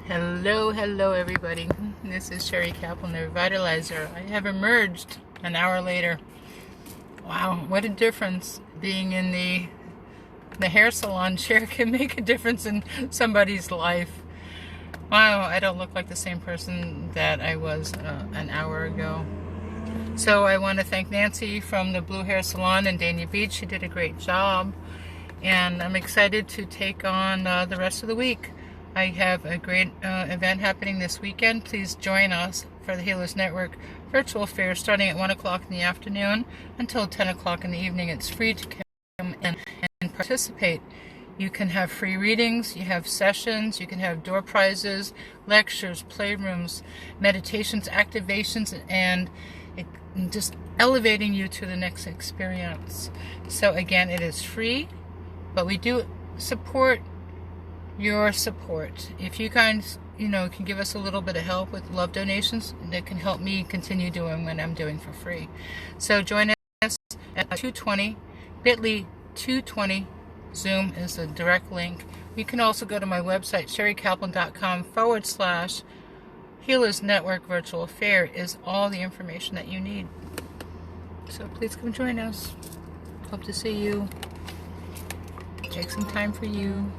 Hello everybody. This is Sheri Kaplan, the Revitalizer. I have emerged an hour later. Wow, what a difference being in the hair salon chair can make a difference in somebody's life. Wow, I don't look like the same person that I was an hour ago. So I want to thank Nancy from the Blue Hair Salon in Dania Beach. She did a great job. And I'm excited to take on the rest of the week. I have a great event happening this weekend. Please join us for the Healers Network virtual fair starting at 1 o'clock in the afternoon until 10 o'clock in the evening. It's free to come in and participate. You can have free readings, you have sessions, you can have door prizes, lectures, playrooms, meditations, activations, and just elevating you to the next experience. So again, it is free, but we do support your support. If you guys, can give us a little bit of help with love donations, that can help me continue doing what I'm doing for free. So join us at 220, bit.ly 220. Zoom is a direct link. You can also go to my website, sherikaplan.com/Healers Network Virtual Fair is all the information that you need. So please come join us. Hope to see you. Take some time for you.